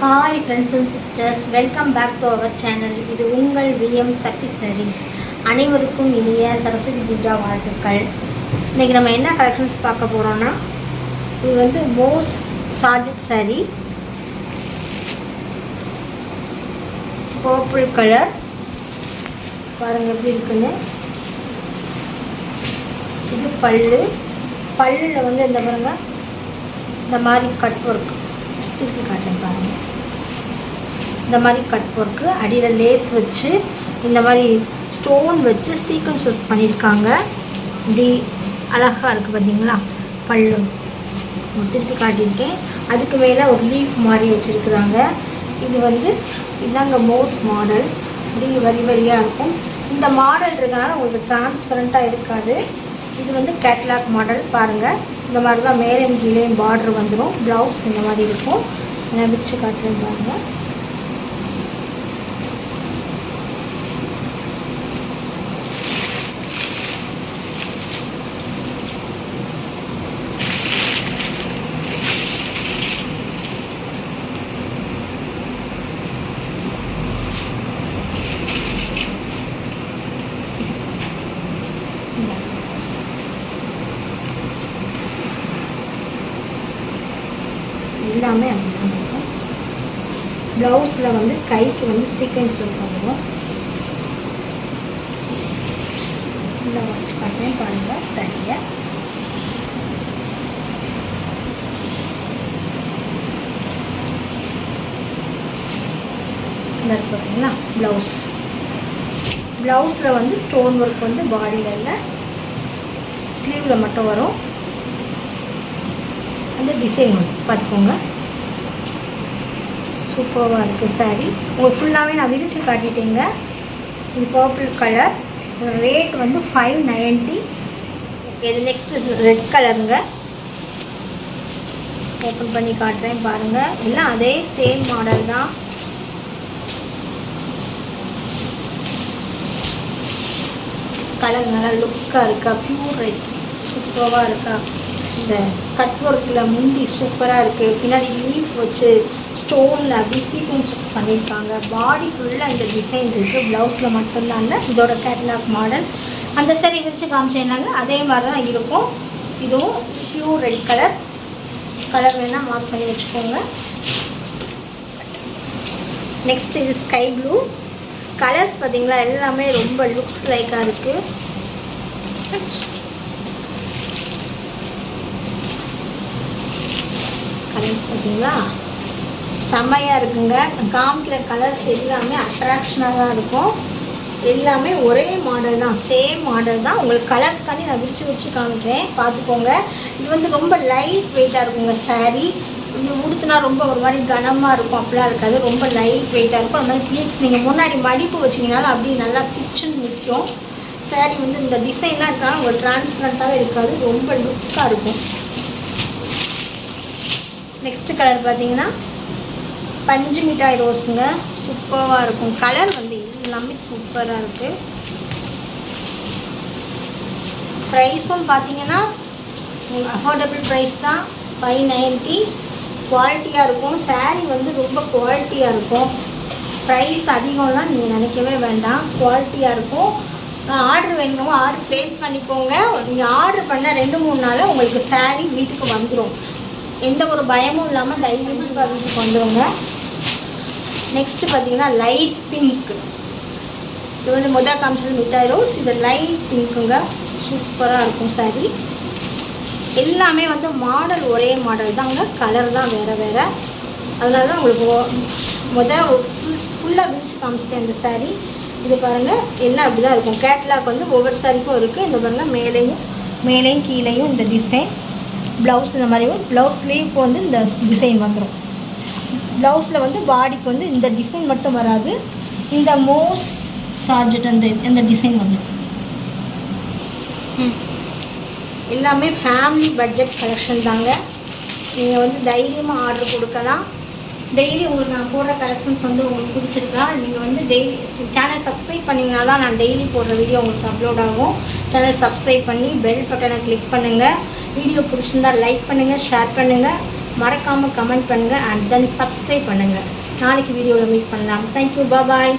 Hi friends and sisters, welcome back to our channel. இது உங்கள் VM சக்தி sarees. அனைவருக்கும் இனிய சரஸ்வதி பூஜா வாழ்த்துக்கள். இன்னைக்கு நம்ம என்ன கலெக்ஷன்ஸ் பார்க்க போறோம்னா, இது வந்து மோஸ் சார்ஜட் saree, purple கலர். பாருங்க எப்படி இருக்குன்னு. இது பல்லுல வந்து இந்த பாருங்க இந்த மாதிரி கட் ஒர்க் திருப்பி காட்டுங்க பாருங்க. இந்த மாதிரி கட் ஒர்க்கு அடியில் லேஸ் வச்சு இந்த மாதிரி ஸ்டோன் வச்சு சீக்வன்ஸ் ஒர்க் பண்ணியிருக்காங்க. இப்படி அழகாக இருக்குது பார்த்தீங்களா. பல்லு திருப்பி காட்டியிருக்கேன். அதுக்கு மேலே ஒரு லீஃப் மாதிரி வச்சுருக்குறாங்க. இது வந்து இதாங்க மோஸ் மாடல். இப்படி வரியாக இருக்கும். இந்த மாடல் இருக்கனால உங்களுக்கு டிரான்ஸ்பரண்ட்டாக இருக்காது. இது வந்து கேட்லாக் மாடல். பாருங்கள், இந்த மாதிரி தான் மேலேயும் கீழேயும் பார்டர் வந்துடும். ப்ளவுஸ் இந்த மாதிரி இருக்கும். நான் பிரித்து காட்டுறேன் பாருங்கள். எல்லாமே அப்படிதான் இருக்கும். ப்ளவுஸில் வந்து கைக்கு வந்து சீக்வன்ஸ் ஒர்க் பண்ணுவோம். இந்த வச்சு காட்டுறேன் பாருங்கள். சரியா பார்த்தீங்களா. ப்ளவுஸில் வந்து ஸ்டோன் ஒர்க் வந்து பாடியில் இல்லை, ஸ்லீவில் மட்டும் வரும். அந்த டிசைன் வந்து பார்த்துக்கோங்க, சூப்பராக இருக்குது சாரீ. உங்களுக்கு ஃபுல்லாகவே நான் விரித்து காட்டிட்டேங்க. இது பர்பிள் கலர். ரேட் வந்து 590. இது நெக்ஸ்ட்டு ரெட் கலருங்க. ஓப்பன் பண்ணி காட்டுறேன் பாருங்கள். எல்லாம் அதே சேம் மாடல் தான். கலர் நல்லா லுக்காக இருக்கா, பியூர் ரெட், சூப்பராக இருக்கா. இந்த கட் ஒர்க்கில் முந்தி சூப்பராக இருக்குது. பின்னாடி லீஃப் வச்சு ஸ்டோனில் அப்படி சீக்வன்ஸ் பண்ணியிருக்காங்க. பாடி ஃபுல்லாக இந்த டிசைன் இருக்குது. ப்ளவுஸில் மட்டும்தான் இல்லை, இதோட கேட்லாக் மாடல். அந்த சரி வச்சு காமிச்சேன்னாங்க அதே மாதிரி தான் இருக்கும். இதுவும் பியூர் ரெட் கலர் வேணால் மார்க் பண்ணி வச்சுக்கோங்க. நெக்ஸ்ட் இது ஸ்கை ப்ளூ. கலர்ஸ் பார்த்திங்களா, எல்லாமே ரொம்ப லுக்ஸ் லைக்காக இருக்குது. கலர்ஸ் பார்த்தீங்களா செம்மையாக இருக்குங்க. காமிக்கிற கலர்ஸ் எல்லாமே அட்ராக்ஷனாக தான் இருக்கும். எல்லாமே ஒரே மாடல் தான், சேம் மாடல் தான். உங்களுக்கு கலர்ஸ்க்காண்டி நான் வச்சு காமிக்கிறேன், பார்த்துக்கோங்க. இது வந்து ரொம்ப லைட் வெயிட்டாக இருக்குங்க சாரீ. நீங்கள் உடுத்துனா ரொம்ப ஒரு மாதிரி கனமாக இருக்கும், அப்படிலாம் இருக்காது. ரொம்ப லைட் வெயிட்டாக இருக்கும். அது மாதிரி ப்ளீட்ஸ் நீங்கள் முன்னாடி மடிப்பு வச்சிங்கனாலும் அப்படி நல்லா கிச்சன் நிற்கும். சாரீ வந்து இந்த டிசைன்லாம் இருக்காங்க, உங்களுக்கு டிரான்ஸ்பரண்ட்டாகவே இருக்காது, ரொம்ப லுக்காக இருக்கும். நெக்ஸ்ட் கலர் பார்த்தீங்கன்னா பஞ்சு மிட்டாய் ரோஸுங்க. சூப்பராக இருக்கும். கலர் வந்து எல்லாமே சூப்பராக இருக்குது. ப்ரைஸும் பார்த்தீங்கன்னா அஃபோர்டபுள் ப்ரைஸ் தான், 590. குவாலிட்டியாக இருக்கும். சாரீ வந்து ரொம்ப குவாலிட்டியாக இருக்கும். ப்ரைஸ் அதிகம்லாம் நீங்கள் நினைக்கவே வேண்டாம், குவாலிட்டியாக இருக்கும். ஆர்டர் வேணுமோ ஆர்டர் ப்ளேஸ் பண்ணிக்கோங்க. நீங்கள் ஆர்டர் பண்ண 2-3 நாளில் உங்களுக்கு சாரீ வீட்டுக்கு வந்துடும். எந்த ஒரு பயமும் இல்லாமல் தைரியமாக வீட்டுக்கு வந்துடுங்க. நெக்ஸ்ட்டு பார்த்தீங்கன்னா லைட் பிங்க். இது வந்து முதல் காமிச்சது மிட்டாய் ரோஸ். இது லைட் பிங்க்குங்க. சூப்பராக இருக்கும் சாரீ. எல்லாமே வந்து மாடல் ஒரே மாடல் தாங்க, கலர் தான் வேறு. அதனால தான் உங்களுக்கு ஃபுல்லாக விரிச்சு காமிச்சிட்டேன் இந்த சாரீ. இது பாருங்கள், எல்லாம் அப்படி தான் இருக்கும். கேட்லாக் வந்து ஒவ்வொரு சாரிக்கும் இருக்குது. இந்த பாருங்கள், மேலேயும் கீழேயும் இந்த டிசைன். ப்ளவுஸ் இந்த மாதிரி ப்ளவுஸ் ஸ்லீவ்க்கு வந்து இந்த டிசைன் வந்துடும். ப்ளவுஸில் வந்து பாடிக்கு வந்து இந்த டிசைன் மட்டும் வராது, இந்த மோஸ் சார்ஜட் இந்த டிசைன் வந்துடும். எல்லாமே ஃபேமிலி பட்ஜெட் கலெக்ஷன் தாங்க. நீங்கள் வந்து தைரியமாக ஆர்டர் கொடுக்கலாம். டெய்லி உங்களுக்கு நான் போடுற கலெக்ஷன்ஸ் வந்து உங்களுக்கு பிடிச்சிருக்கா, நீங்கள் வந்து டெய்லி சேனல் சப்ஸ்கிரைப் பண்ணிங்கன்னா தான் நான் டெய்லி போடுற வீடியோ உங்களுக்கு அப்லோட் ஆகும். சேனல் சப்ஸ்கிரைப் பண்ணி பெல் பட்டனை கிளிக் பண்ணுங்கள். வீடியோ பிடிச்சிருந்தால் லைக் பண்ணுங்கள், ஷேர் பண்ணுங்கள். மறக்காமல் கமெண்ட் பண்ணுங்கள் அண்ட் தென் சப்ஸ்கிரைப் பண்ணுங்கள். நாளைக்கு வீடியோவில் மீட் பண்ணலாம். தேங்க்யூ, பாய்.